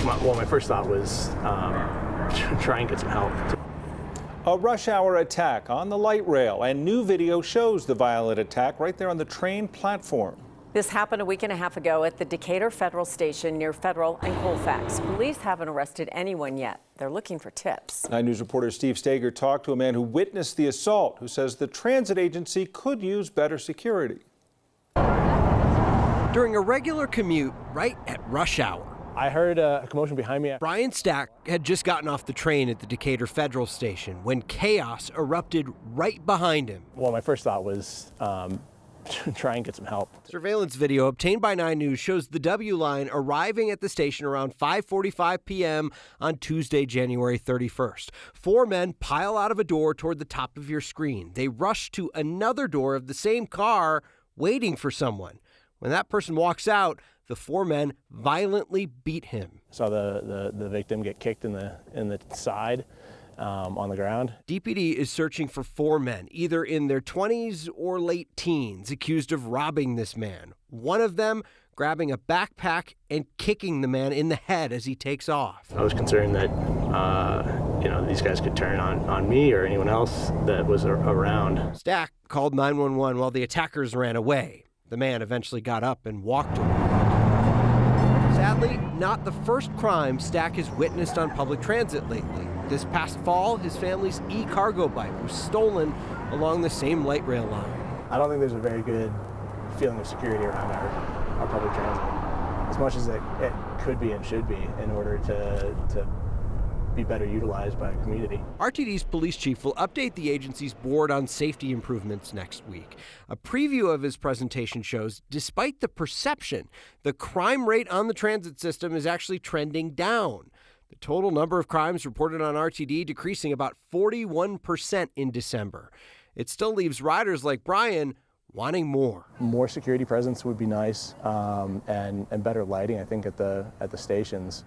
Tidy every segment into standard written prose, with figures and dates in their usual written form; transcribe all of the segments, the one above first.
My first thought was try and get some help. A rush hour attack on the light rail, and new video shows the violent attack right there on the train platform. This happened a week and a half ago at the Decatur Federal Station near Federal and Colfax. Police haven't arrested anyone yet. They're looking for tips. 9 News reporter Steve Stager talked to a man who witnessed the assault, who says the transit agency could use better security. During a regular commute right at rush hour, I heard a commotion behind me. Brian Stack had just gotten off the train at the Decatur Federal Station when chaos erupted right behind him. Well, my first thought was try and get some help. Surveillance video obtained by 9 News shows the W line arriving at the station around 5:45 p.m. on Tuesday, January 31st. 4 men pile out of a door toward the top of your screen. They rush to another door of the same car, waiting for someone. When that person walks out, the 4 men violently beat him. Saw the victim get kicked in the side on the ground. DPD is searching for 4 men, either in their 20s or late teens, accused of robbing this man. One of them grabbing a backpack and kicking the man in the head as he takes off. I was concerned that these guys could turn on me or anyone else that was around. Stack called 911 while the attackers ran away. The man eventually got up and walked away. Sadly, not the first crime Stack has witnessed on public transit lately. This past fall, his family's e-cargo bike was stolen along the same light rail line. I don't think there's a very good feeling of security around our public transit, as much as it could be and should be in order to be better utilized by the community. RTD's police chief will update the agency's board on safety improvements next week. A preview of his presentation shows, despite the perception, the crime rate on the transit system is actually trending down. The total number of crimes reported on RTD decreasing about 41% in December. It still leaves riders like Brian wanting more. More security presence would be nice, and better lighting, I think, at the stations.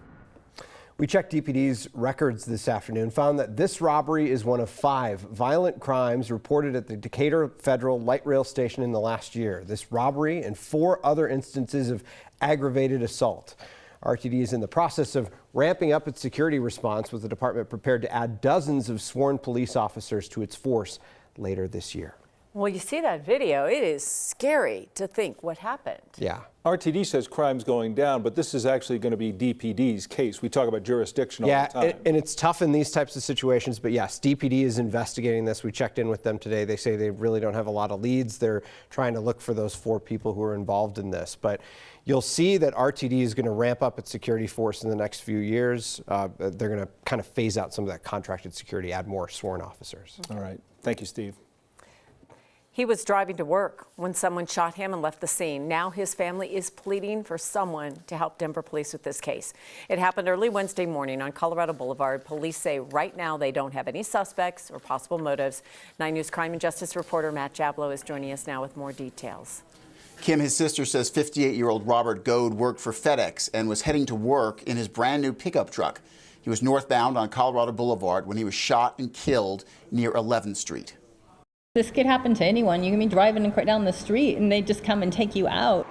We checked DPD's records this afternoon, found that this robbery is one of 5 violent crimes reported at the Decatur Federal Light Rail Station in the last year. This robbery and 4 other instances of aggravated assault. RTD is in the process of ramping up its security response, with the department prepared to add dozens of sworn police officers to its force later this year. Well, you see that video, it is scary to think what happened. Yeah. RTD says crime's going down, but this is actually going to be DPD's case. We talk about jurisdiction all the time. And it's tough in these types of situations, but yes, DPD is investigating this. We checked in with them today. They say they really don't have a lot of leads. They're trying to look for those 4 people who are involved in this. But you'll see that RTD is going to ramp up its security force in the next few years. They're going to kind of phase out some of that contracted security, add more sworn officers. All right. Thank you, Steve. He was driving to work when someone shot him and left the scene. Now his family is pleading for someone to help Denver police with this case. It happened early Wednesday morning on Colorado Boulevard. Police say right now they don't have any suspects or possible motives. 9 News crime and justice reporter Matt Jablow is joining us now with more details. Kim, his sister says 58-year-old Robert Goad worked for FedEx and was heading to work in his brand new pickup truck. He was northbound on Colorado Boulevard when he was shot and killed near 11th Street. This could happen to anyone. You can be driving down the street and they just come and take you out.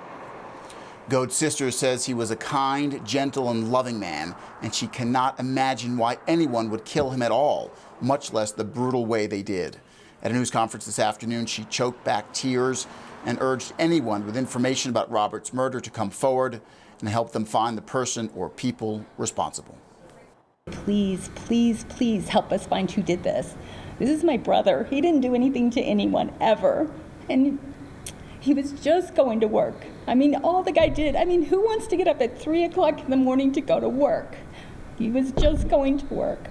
Goad's sister says he was a kind, gentle, and loving man, and she cannot imagine why anyone would kill him at all, much less the brutal way they did. At a news conference this afternoon, she choked back tears and urged anyone with information about Robert's murder to come forward and help them find the person or people responsible. Please, please, please help us find who did this. This is my brother. He didn't do anything to anyone ever. And he was just going to work. I mean, all the guy did. I mean, who wants to get up at 3 o'clock in the morning to go to work? He was just going to work.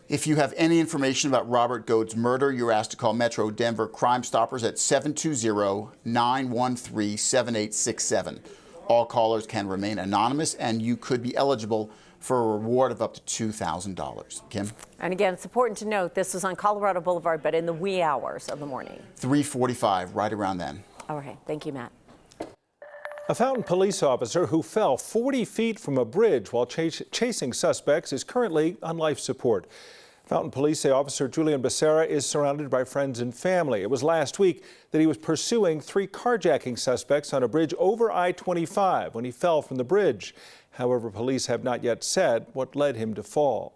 If you have any information about Robert Goad's murder, you're asked to call Metro Denver Crime Stoppers at 720-913-7867. All callers can remain anonymous, and you could be eligible for a reward of up to $2,000. Kim? And again, it's important to note this was on Colorado Boulevard, but in the wee hours of the morning. 3:45, right around then. All right. Thank you, Matt. A Fountain police officer who fell 40 feet from a bridge while chasing suspects is currently on life support. Fountain police say Officer Julian Becerra is surrounded by friends and family. It was last week that he was pursuing 3 carjacking suspects on a bridge over I-25 when he fell from the bridge. However, police have not yet said what led him to fall.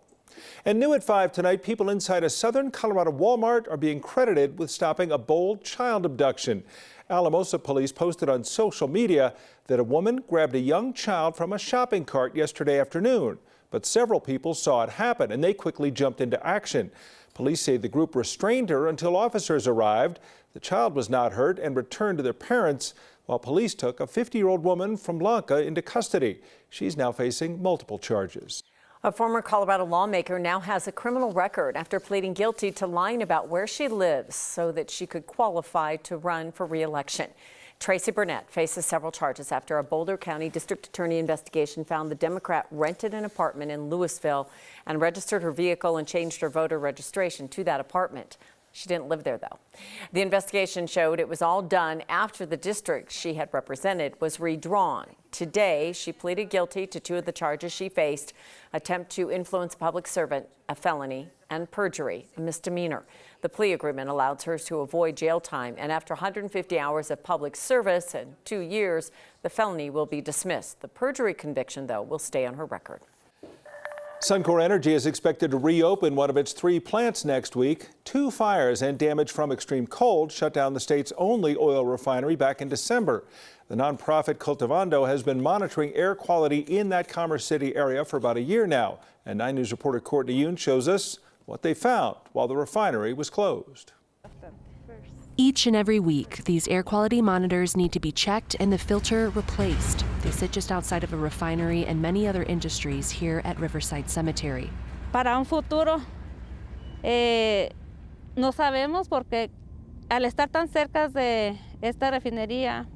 And new at 5 tonight, people inside a southern Colorado Walmart are being credited with stopping a bold child abduction. Alamosa police posted on social media that a woman grabbed a young child from a shopping cart yesterday afternoon. But several people saw it happen and they quickly jumped into action. Police say the group restrained her until officers arrived. The child was not hurt and returned to their parents, while police took a 50-year-old woman from Blanca into custody. She's now facing multiple charges. A former Colorado lawmaker now has a criminal record after pleading guilty to lying about where she lives so that she could qualify to run for re-election. Tracy Burnett faces several charges after a Boulder County District Attorney investigation found the Democrat rented an apartment in Louisville and registered her vehicle and changed her voter registration to that apartment. She didn't live there, though. The investigation showed it was all done after the district she had represented was redrawn. Today, she pleaded guilty to 2 of the charges she faced: attempt to influence a public servant, a felony, and perjury, a misdemeanor. The plea agreement allows her to avoid jail time, and after 150 hours of public service and 2 years, the felony will be dismissed. The perjury conviction, though, will stay on her record. Suncor Energy is expected to reopen one of its 3 plants next week. 2 fires and damage from extreme cold shut down the state's only oil refinery back in December. The nonprofit Cultivando has been monitoring air quality in that Commerce City area for about a year now. And 9 News reporter Courtney Yoon shows us what they found while the refinery was closed. Each and every week, these air quality monitors need to be checked and the filter replaced. They sit just outside of a refinery and many other industries here at Riverside Cemetery. Para un futuro, no sabemos porque al estar tan cerca de esta refinería,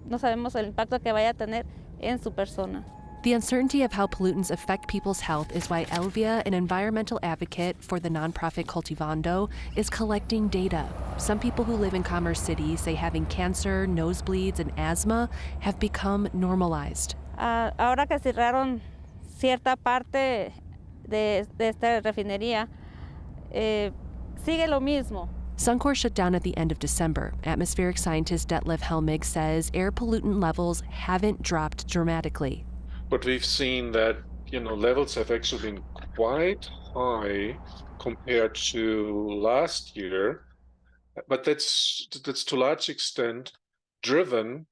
no sabemos el impacto que vaya a tener en su persona. The uncertainty of how pollutants affect people's health is why Elvia, an environmental advocate for the nonprofit Cultivando, is collecting data. Some people who live in Commerce City say having cancer, nosebleeds, and asthma have become normalized. Ahora que cerraron cierta parte de esta refinería, sigue lo mismo. Suncor shut down at the end of December. Atmospheric scientist Detlef Helmig says air pollutant levels haven't dropped dramatically. But we've seen that, levels have actually been quite high compared to last year. But that's to a large extent driven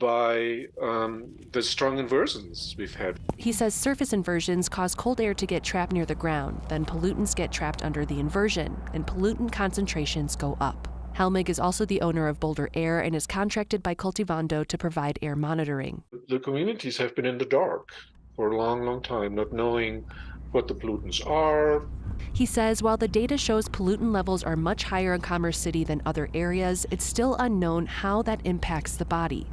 by the strong inversions we've had. He says surface inversions cause cold air to get trapped near the ground, then pollutants get trapped under the inversion, and pollutant concentrations go up. Helmig is also the owner of Boulder Air and is contracted by Cultivando to provide air monitoring. The communities have been in the dark for a long, long time, not knowing what the pollutants are. He says while the data shows pollutant levels are much higher in Commerce City than other areas, it's still unknown how that impacts the body.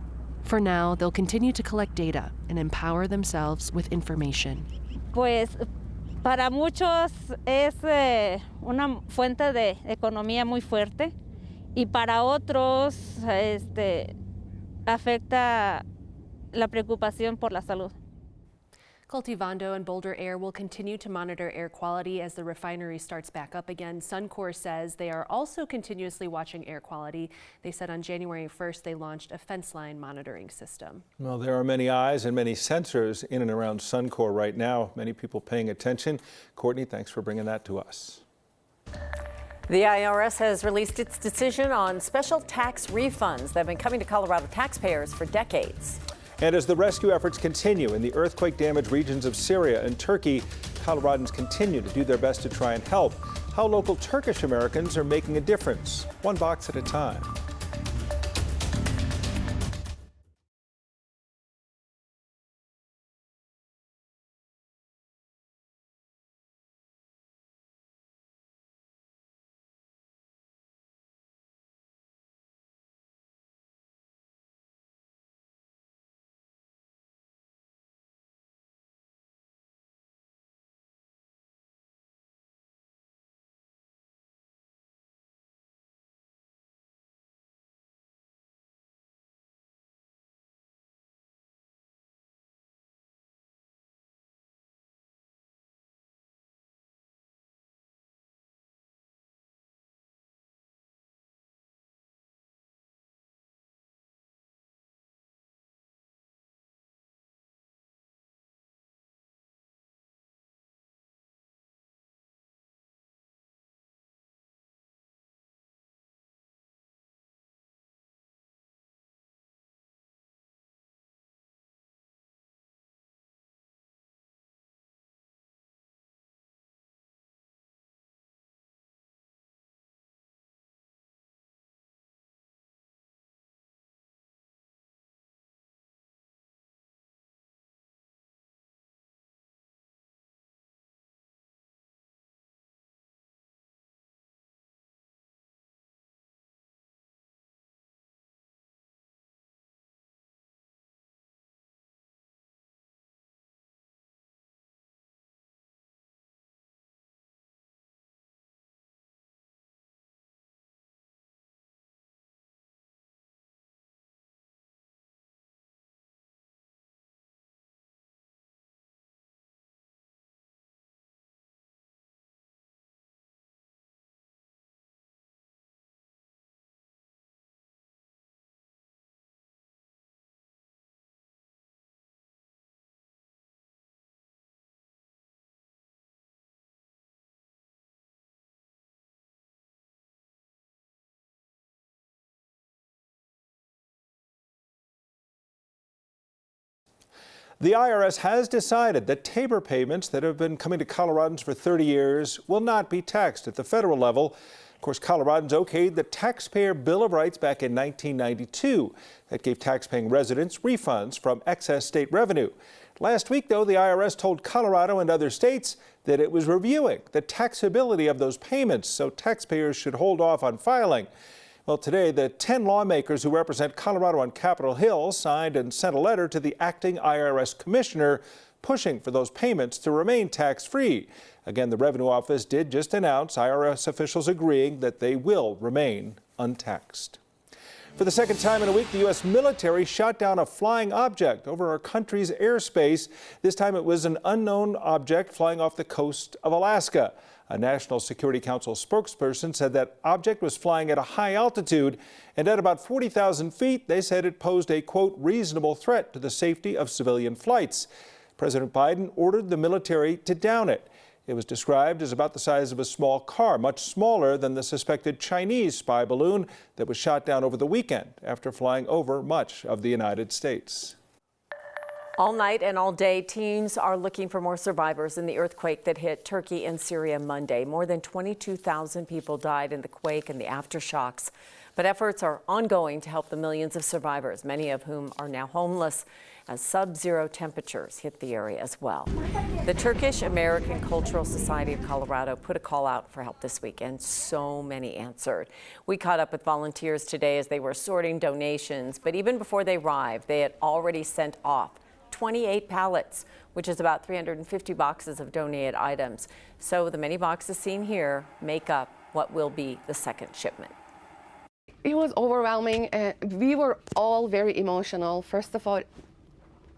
For now, they'll continue to collect data and empower themselves with information. Pues para muchos es una fuente de economía muy fuerte. Y para otros afecta la preocupación por la salud. Cultivando and Boulder Air will continue to monitor air quality as the refinery starts back up again. Suncor says they are also continuously watching air quality. They said on January 1st they launched a fence line monitoring system. Well, there are many eyes and many sensors in and around Suncor right now. Many people paying attention. Courtney, thanks for bringing that to us. The IRS has released its decision on special tax refunds that have been coming to Colorado taxpayers for decades. And as the rescue efforts continue in the earthquake-damaged regions of Syria and Turkey, Coloradans continue to do their best to try and help. How local Turkish Americans are making a difference, one box at a time. The IRS has decided that Tabor payments that have been coming to Coloradans for 30 years will not be taxed at the federal level. Of course, Coloradans okayed the Taxpayer Bill of Rights back in 1992 that gave taxpaying residents refunds from excess state revenue. Last week, though, the IRS told Colorado and other states that it was reviewing the taxability of those payments, so taxpayers should hold off on filing. Well, today, the 10 lawmakers who represent Colorado on Capitol Hill signed and sent a letter to the acting IRS commissioner pushing for those payments to remain tax-free. Again, the Revenue Office did just announce IRS officials agreeing that they will remain untaxed. For the second time in a week, the U.S. military shot down a flying object over our country's airspace. This time it was an unknown object flying off the coast of Alaska. A National Security Council spokesperson said that object was flying at a high altitude, and at about 40,000 feet, they said it posed a, quote, reasonable threat to the safety of civilian flights. President Biden ordered the military to down it. It was described as about the size of a small car, much smaller than the suspected Chinese spy balloon that was shot down over the weekend after flying over much of the United States. All night and all day, teams are looking for more survivors in the earthquake that hit Turkey and Syria Monday. More than 22,000 people died in the quake and the aftershocks. But efforts are ongoing to help the millions of survivors, many of whom are now homeless, as sub-zero temperatures hit the area as well. The Turkish American Cultural Society of Colorado put a call out for help this week, and so many answered. We caught up with volunteers today as they were sorting donations, but even before they arrived, they had already sent off 28 pallets, which is about 350 boxes of donated items. So the many boxes seen here make up what will be the second shipment. It was overwhelming. We were all very emotional. First of all,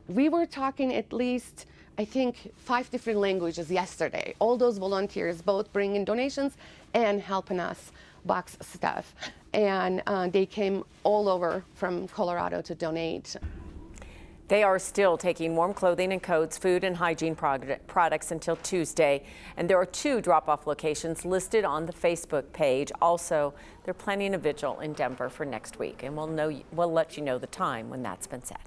we were talking at least, I think, 5 different languages yesterday. All those volunteers both bringing donations and helping us box stuff. And they came all over from Colorado to donate. They are still taking warm clothing and coats, food and hygiene products until Tuesday. And there are 2 drop-off locations listed on the Facebook page. Also, they're planning a vigil in Denver for next week. And we'll let you know the time when that's been set.